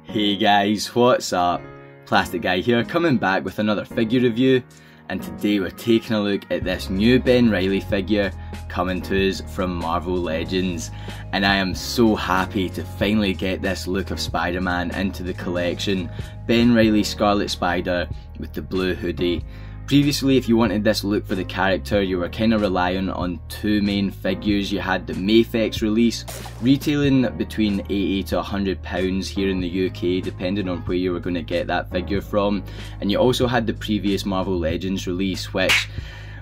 Hey guys, what's up? Plastic Guy here, coming back with another figure review, and today we're taking a look at this new Ben Reilly figure coming to us from Marvel Legends, and I am so happy to finally get this look of Spider-Man into the collection. Ben Reilly Scarlet Spider with the blue hoodie. Previously, if you wanted this look for the character, you were kind of relying on two main figures. You had the Mafex release, retailing between £80 to £100 here in the UK, depending on where you were going to get that figure from. And you also had the previous Marvel Legends release, which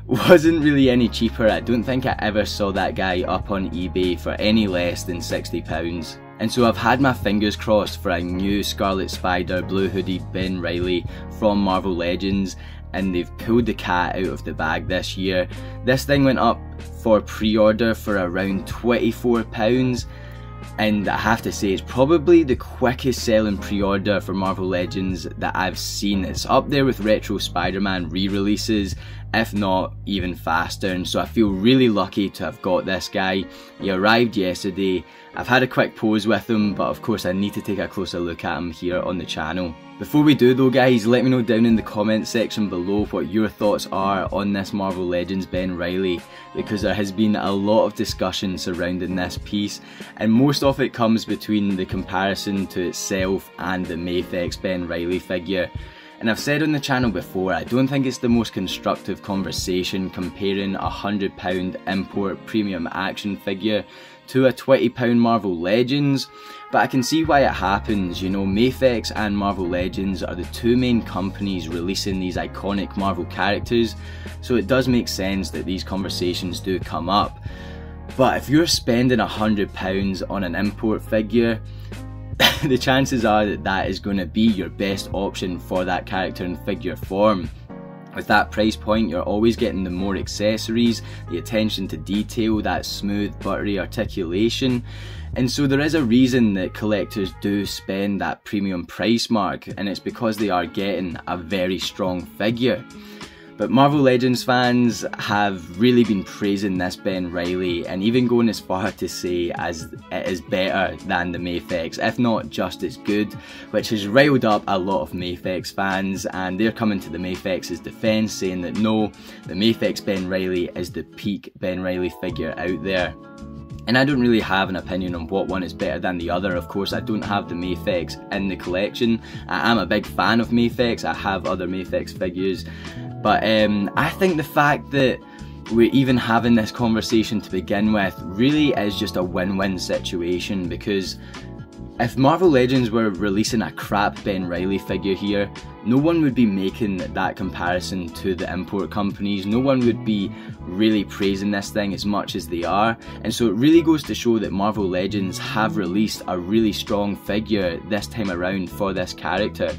wasn't really any cheaper. I don't think I ever saw that guy up on eBay for any less than £60. And so I've had my fingers crossed for a new Scarlet Spider blue hoodie Ben Reilly from Marvel Legends, and they've pulled the cat out of the bag this year. This thing went up for pre-order for around £24, and I have to say it's probably the quickest selling pre-order for Marvel Legends that I've seen. It's up there with Retro Spider-Man re-releases, if not even faster, and so I feel really lucky to have got this guy. He arrived yesterday. I've had a quick pose with him, but of course I need to take a closer look at him here on the channel. Before we do though guys, let me know down in the comment section below what your thoughts are on this Marvel Legends Ben Reilly, because there has been a lot of discussion surrounding this piece, and most of it comes between the comparison to itself and the Mafex Ben Reilly figure. And I've said on the channel before, I don't think it's the most constructive conversation comparing a £100 import premium action figure to a £20 Marvel Legends, but I can see why it happens. You know, Mafex and Marvel Legends are the two main companies releasing these iconic Marvel characters, so it does make sense that these conversations do come up. But if you're spending £100 on an import figure, the chances are that that is going to be your best option for that character in figure form. With that price point, you're always getting the more accessories, the attention to detail, that smooth, buttery articulation, and so there is a reason that collectors do spend that premium price mark, and it's because they are getting a very strong figure. But Marvel Legends fans have really been praising this Ben Reilly, and even going as far to say as it is better than the Mafex, if not just as good, which has riled up a lot of Mafex fans, and they're coming to the Mafex's defence, saying that no, the Mafex Ben Reilly is the peak Ben Reilly figure out there. And I don't really have an opinion on what one is better than the other. Of course, I don't have the Mafex in the collection. I am a big fan of Mafex, I have other Mafex figures, but I think the fact that we're even having this conversation to begin with really is just a win-win situation, because if Marvel Legends were releasing a crap Ben Reilly figure here, no one would be making that comparison to the import companies. No one would be really praising this thing as much as they are, and so it really goes to show that Marvel Legends have released a really strong figure this time around for this character.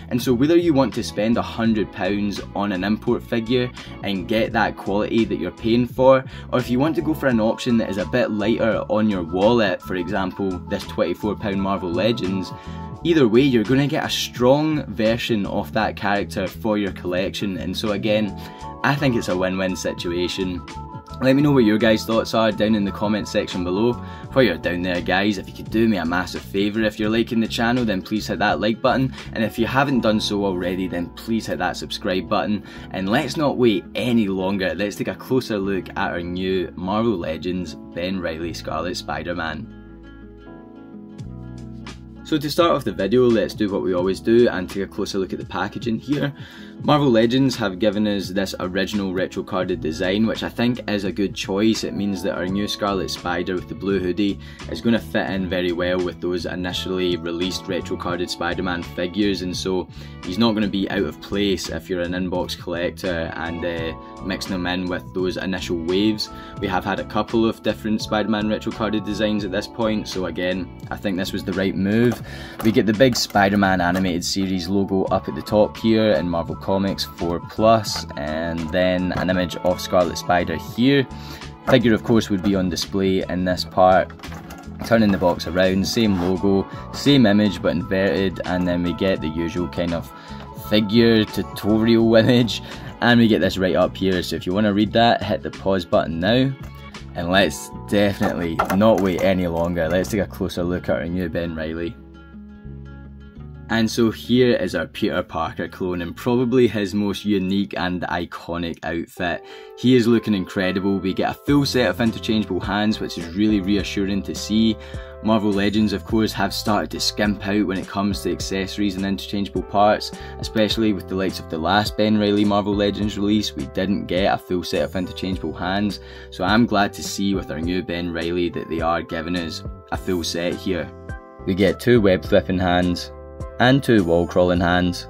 And so whether you want to spend £100 on an import figure and get that quality that you're paying for, or if you want to go for an option that is a bit lighter on your wallet, for example this £24 Marvel Legends, either way you're going to get a strong version of that character for your collection. And so again, I think it's a win-win situation. Let me know what your guys' thoughts are down in the comment section below. While you're down there guys, if you could do me a massive favour, if you're liking the channel then please hit that like button, and if you haven't done so already then please hit that subscribe button. And let's not wait any longer, let's take a closer look at our new Marvel Legends Ben Reilly Scarlet Spider-Man. So to start off the video, let's do what we always do and take a closer look at the packaging here. Marvel Legends have given us this original retro carded design, which I think is a good choice. It means that our new Scarlet Spider with the blue hoodie is going to fit in very well with those initially released retro carded Spider-Man figures, and so he's not going to be out of place if you're an inbox collector and mixing them in with those initial waves. We have had a couple of different Spider-Man retro carded designs at this point, so again I think this was the right move. We get the big Spider-Man animated series logo up at the top here in Marvel Comics 4+, and then an image of Scarlet Spider here. Figure of course would be on display in this part. Turning the box around, same logo, same image but inverted, and then we get the usual kind of figure tutorial image, and we get this right up here. So if you want to read that, hit the pause button now. And let's definitely not wait any longer. Let's take a closer look at our new Ben Reilly. And so here is our Peter Parker clone, and probably his most unique and iconic outfit. He is looking incredible. We get a full set of interchangeable hands, which is really reassuring to see. Marvel Legends, of course, have started to skimp out when it comes to accessories and interchangeable parts, especially with the likes of the last Ben Reilly Marvel Legends release. We didn't get a full set of interchangeable hands, so I'm glad to see with our new Ben Reilly that they are giving us a full set here. We get 2 web flipping hands and 2 wall crawling hands.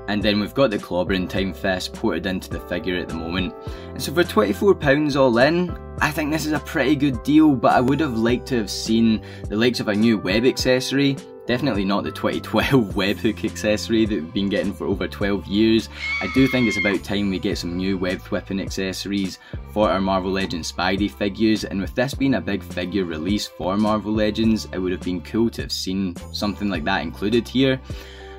And then we've got the clobbering time fist ported into the figure at the moment. And so for £24 all in, I think this is a pretty good deal, but I would have liked to have seen the likes of a new web accessory. Definitely not the 2012 webhook accessory that we've been getting for over 12 years. I do think it's about time we get some new web whipping accessories for our Marvel Legends Spidey figures, and with this being a big figure release for Marvel Legends, it would have been cool to have seen something like that included here.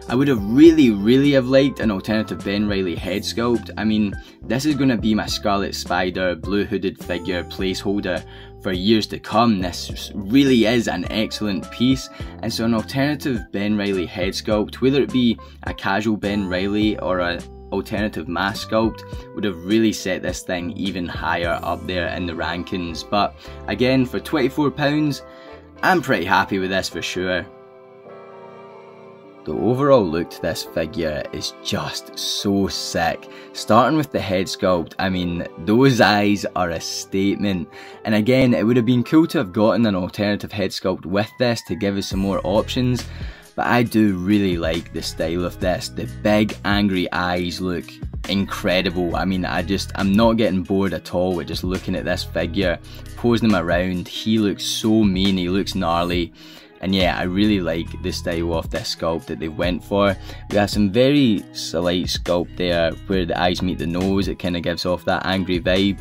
I would have really have liked an alternative Ben Reilly head sculpt. I mean, this is going to be my Scarlet Spider blue hooded figure placeholder for years to come. This really is an excellent piece, and so an alternative Ben Reilly head sculpt, whether it be a casual Ben Reilly or an alternative mask sculpt, would have really set this thing even higher up there in the rankings. But again, for £24, I'm pretty happy with this for sure. The overall look to this figure is just so sick. Starting with the head sculpt, I mean, those eyes are a statement. And again, it would have been cool to have gotten an alternative head sculpt with this to give us some more options. But I do really like the style of this. The big angry eyes look incredible. I mean, I'm not getting bored at all with just looking at this figure, posing him around. He looks so mean, he looks gnarly. And yeah, I really like the style of this sculpt that they went for. We have some very slight sculpt there where the eyes meet the nose. It kind of gives off that angry vibe.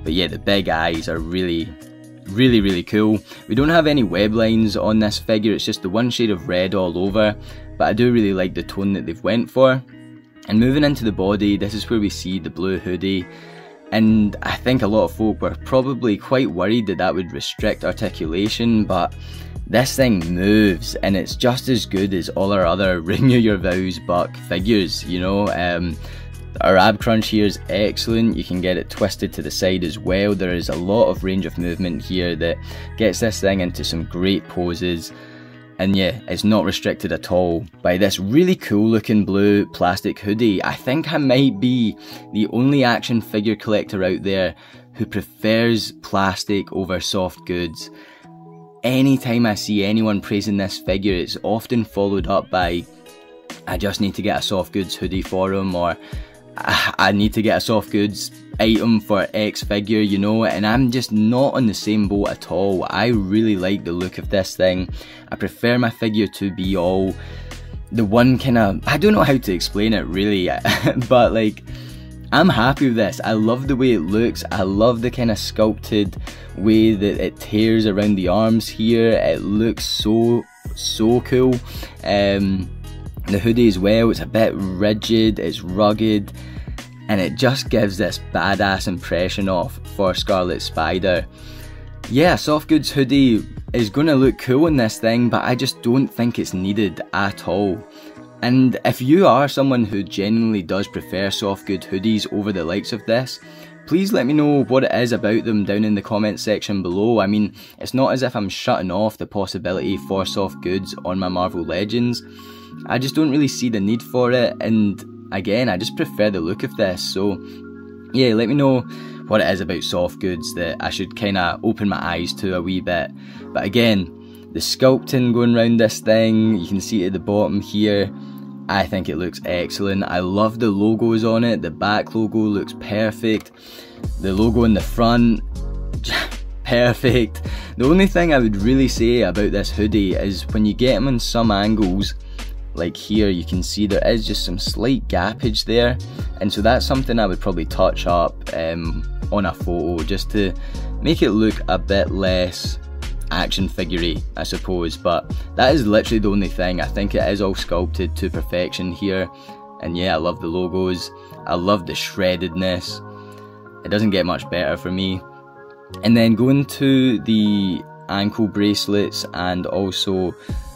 But yeah, the big eyes are really cool. We don't have any web lines on this figure. It's just the one shade of red all over. But I do really like the tone that they've went for. And moving into the body, this is where we see the blue hoodie. And I think a lot of folk were probably quite worried that that would restrict articulation, but this thing moves, and it's just as good as all our other Renew Your Vows Buck figures, you know. Our ab crunch here is excellent. You can get it twisted to the side as well. There is a lot of range of movement here that gets this thing into some great poses. And yeah, it's not restricted at all by this really cool looking blue plastic hoodie. I think I might be the only action figure collector out there who prefers plastic over soft goods. Anytime I see anyone praising this figure, it's often followed up by, I just need to get a soft goods hoodie for him, or I need to get a soft goods item for X figure, you know, and I'm just not on the same boat at all. I really like the look of this thing. I prefer my figure to be all the one kind of, I don't know how to explain it really, but like, I'm happy with this. I love the way it looks. I love the kind of sculpted way that it tears around the arms here. It looks so cool. The hoodie as well, it's a bit rigid, it's rugged, and it just gives this badass impression off for Scarlet Spider. Yeah, soft goods hoodie is going to look cool in this thing, but I just don't think it's needed at all. And if you are someone who genuinely does prefer soft good hoodies over the likes of this, please let me know what it is about them down in the comments section below. I mean, it's not as if I'm shutting off the possibility for soft goods on my Marvel Legends. I just don't really see the need for it, and again, I just prefer the look of this. So yeah, let me know what it is about soft goods that I should kind of open my eyes to a wee bit. But again, the sculpting going around this thing, you can see it at the bottom here. I think it looks excellent. I love the logos on it. The back logo looks perfect. The logo in the front, perfect. The only thing I would really say about this hoodie is when you get them in some angles, like here, you can see there is just some slight gappage there, and so that's something I would probably touch up on a photo just to make it look a bit less action figure-y, I suppose. But that is literally the only thing. I think it is all sculpted to perfection here, and yeah, I love the logos. I love the shreddedness. It doesn't get much better for me. And then going to the ankle bracelets and also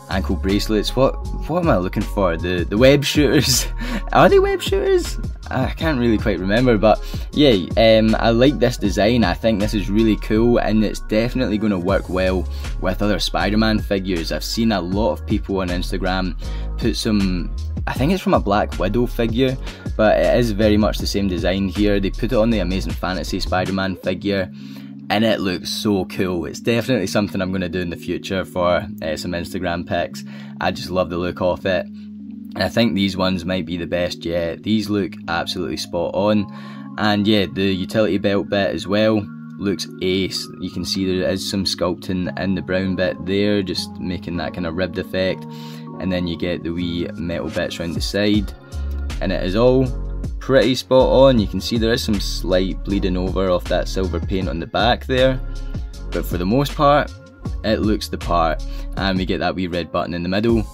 ankle bracelets. What am I looking for? The web shooters? Are they web shooters? I can't really quite remember, but yeah, I like this design. I think this is really cool, and it's definitely going to work well with other Spider-Man figures. I've seen a lot of people on Instagram put some, I think it's from a Black Widow figure, but it is very much the same design here. They put it on the Amazing Fantasy Spider-Man figure, and it looks so cool. It's definitely something I'm going to do in the future for some Instagram pics. I just love the look of it. And I think these ones might be the best yet. These look absolutely spot on. And yeah, the utility belt bit as well looks ace. You can see there is some sculpting in the brown bit there, just making that kind of ribbed effect. And then you get the wee metal bits around the side. And it is all pretty spot on. You can see there is some slight bleeding over off that silver paint on the back there. But for the most part, it looks the part. And we get that wee red button in the middle.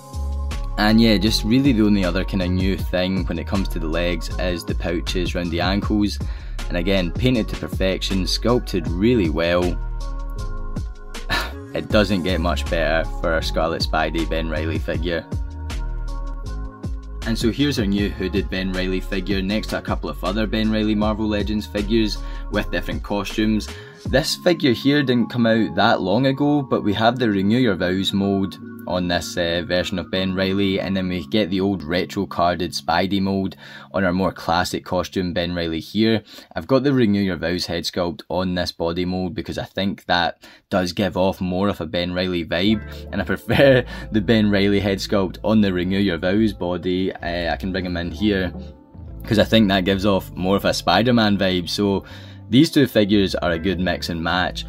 And yeah, just really the only other kind of new thing when it comes to the legs is the pouches around the ankles. And again, painted to perfection, sculpted really well. It doesn't get much better for our Scarlet Spidey Ben Reilly figure. And so here's our new hooded Ben Reilly figure next to a couple of other Ben Reilly Marvel Legends figures with different costumes. This figure here didn't come out that long ago, but we have the Renew Your Vows mode on this version of Ben Reilly, and then we get the old retro carded Spidey mode on our more classic costume Ben Reilly here. I've got the Renew Your Vows head sculpt on this body mode because I think that does give off more of a Ben Reilly vibe, and I prefer the Ben Reilly head sculpt on the Renew Your Vows body. I can bring him in here because I think that gives off more of a Spider-Man vibe. So these two figures are a good mix and match,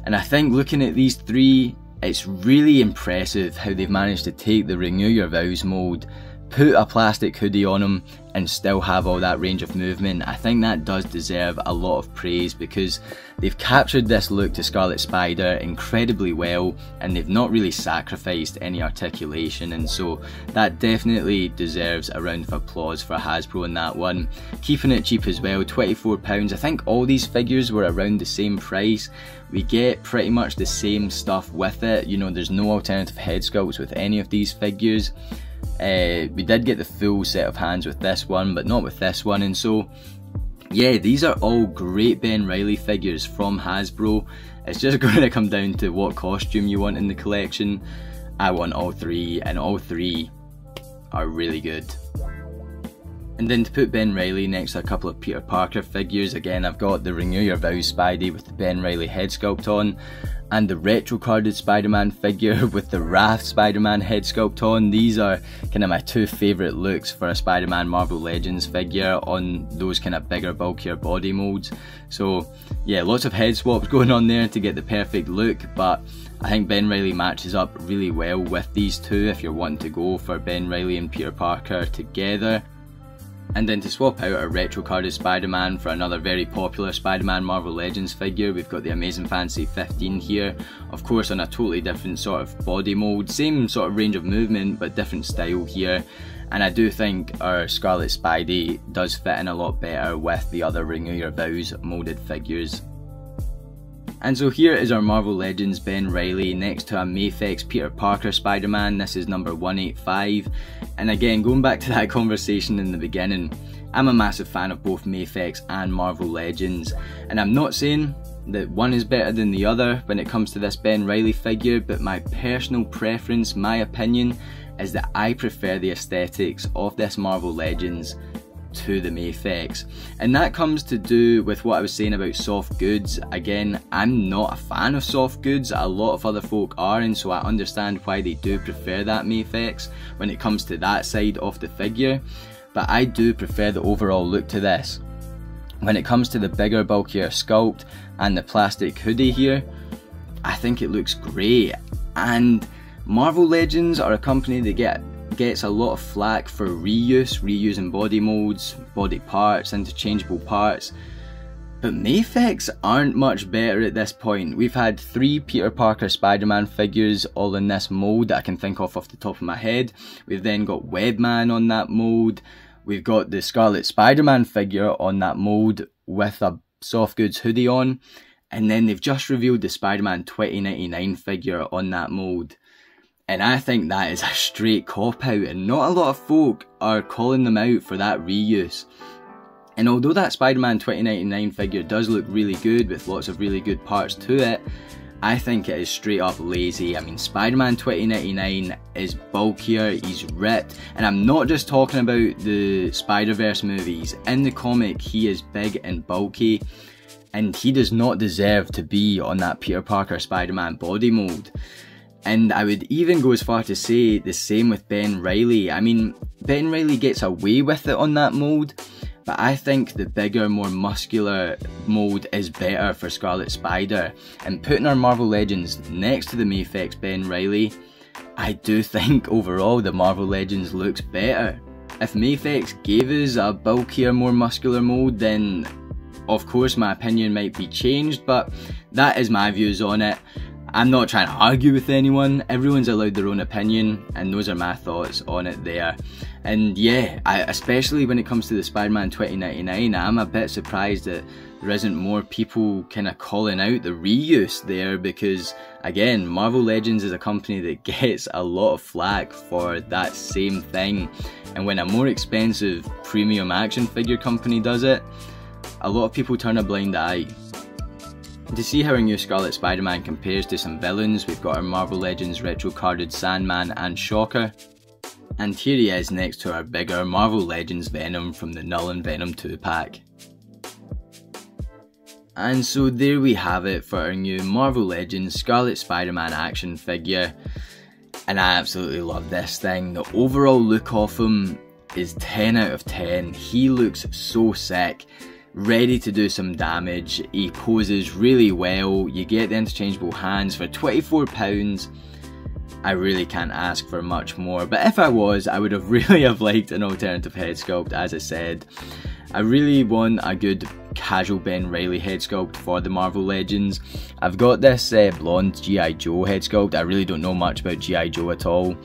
and I think looking at these three, it's really impressive how they've managed to take the Renew Your Vows mode, put a plastic hoodie on them, and still have all that range of movement. I think that does deserve a lot of praise because they've captured this look to Scarlet Spider incredibly well, and they've not really sacrificed any articulation, and so that definitely deserves a round of applause for Hasbro in that one. Keeping it cheap as well, £24. I think all these figures were around the same price. We get pretty much the same stuff with it. You know, there's no alternative head sculpts with any of these figures. We did get the full set of hands with this one, but not with this one, and so yeah, these are all great Ben Reilly figures from Hasbro. It's just going to come down to what costume you want in the collection. I want all three, and all three are really good. And then to put Ben Reilly next to a couple of Peter Parker figures, again I've got the Renew Your Vows Spidey with the Ben Reilly head sculpt on, and the retro carded Spider-Man figure with the Wrath Spider-Man head sculpt on. These are kind of my two favourite looks for a Spider-Man Marvel Legends figure on those kind of bigger, bulkier body molds. So yeah, lots of head swaps going on there to get the perfect look, but I think Ben Reilly matches up really well with these two if you're wanting to go for Ben Reilly and Peter Parker together. And then to swap out a retro carded Spider-Man for another very popular Spider-Man Marvel Legends figure, we've got the Amazing Fantasy 15 here, of course on a totally different sort of body mold, same sort of range of movement but different style here, and I do think our Scarlet Spidey does fit in a lot better with the other Renew Your Vows molded figures. And so here is our Marvel Legends Ben Reilly next to a Mafex Peter Parker Spider-Man. This is number 185. And again, going back to that conversation in the beginning, I'm a massive fan of both Mafex and Marvel Legends. And I'm not saying that one is better than the other when it comes to this Ben Reilly figure, but my personal preference, my opinion, is that I prefer the aesthetics of this Marvel Legends to the Mafex, and that comes to do with what I was saying about soft goods. Again, I'm not a fan of soft goods, a lot of other folk are, and so I understand why they do prefer that Mafex when it comes to that side of the figure, but I do prefer the overall look to this. When it comes to the bigger, bulkier sculpt and the plastic hoodie here, I think it looks great. And Marvel Legends are a company that gets a lot of flack for reusing body molds, body parts, interchangeable parts, but Mafex aren't much better at this point. We've had 3 Peter Parker Spider-Man figures all in this mold that I can think of off the top of my head. We've then got Webman on that mold, we've got the Scarlet Spider-Man figure on that mold with a soft goods hoodie on, and then they've just revealed the Spider-Man 2099 figure on that mold. And I think that is a straight cop out, and not a lot of folk are calling them out for that reuse. And although that Spider-Man 2099 figure does look really good with lots of really good parts to it, I think it is straight up lazy. I mean, Spider-Man 2099 is bulkier, he's ripped, and I'm not just talking about the Spider-Verse movies. In the comic, he is big and bulky, and he does not deserve to be on that Peter Parker Spider-Man body mold. And I would even go as far to say the same with Ben Reilly. I mean, Ben Reilly gets away with it on that mold, but I think the bigger, more muscular mold is better for Scarlet Spider. And putting our Marvel Legends next to the Mafex Ben Reilly, I do think overall the Marvel Legends looks better. If Mafex gave us a bulkier, more muscular mold, then of course my opinion might be changed, but that is my views on it. I'm not trying to argue with anyone, everyone's allowed their own opinion, and those are my thoughts on it there. And yeah, especially when it comes to the Spider-Man 2099, I'm a bit surprised that there isn't more people kind of calling out the reuse there, because again, Marvel Legends is a company that gets a lot of flack for that same thing, and when a more expensive premium action figure company does it, a lot of people turn a blind eye. To see how our new Scarlet Spider-Man compares to some villains, we've got our Marvel Legends retro carded Sandman and Shocker. And here he is next to our bigger Marvel Legends Venom from the Null and Venom 2 pack. And so there we have it for our new Marvel Legends Scarlet Spider-Man action figure. And I absolutely love this thing. The overall look of him is 10 out of 10. He looks so sick. Ready to do some damage, he poses really well, you get the interchangeable hands for £24. I really can't ask for much more, but if I was, I would have really have liked an alternative head sculpt, as I said. I really want a good casual Ben Reilly head sculpt for the Marvel Legends. I've got this blonde G.I. Joe head sculpt. I really don't know much about G.I. Joe at all,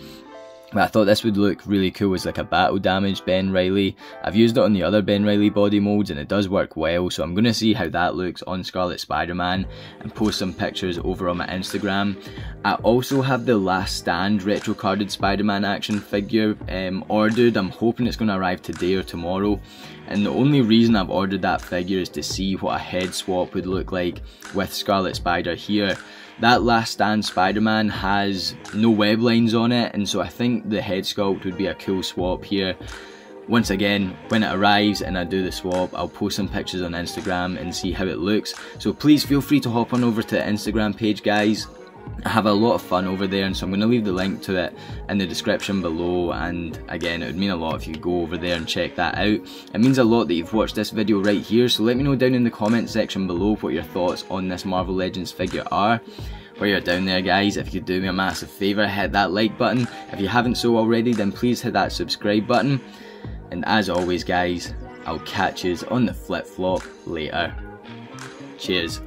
but I thought this would look really cool as like a battle damaged Ben Reilly. I've used it on the other Ben Reilly body molds and it does work well, so I'm going to see how that looks on Scarlet Spider-Man and post some pictures over on my Instagram. I also have the Last Stand retro carded Spider-Man action figure ordered. I'm hoping it's going to arrive today or tomorrow, and the only reason I've ordered that figure is to see what a head swap would look like with Scarlet Spider here. That Last Stand Spider-Man has no web lines on it, and so I think the head sculpt would be a cool swap here. Once again, when it arrives and I do the swap, I'll post some pictures on Instagram and see how it looks. So please feel free to hop on over to the Instagram page, guys. I have a lot of fun over there, and so I'm going to leave the link to it in the description below. And again, it would mean a lot if you go over there and check that out. It means a lot that you've watched this video right here, so let me know down in the comment section below what your thoughts on this Marvel Legends figure are. While you're down there, guys, if you could do me a massive favour, hit that like button. If you haven't so already, then please hit that subscribe button. And as always, guys, I'll catch yous on the flip flop later. Cheers.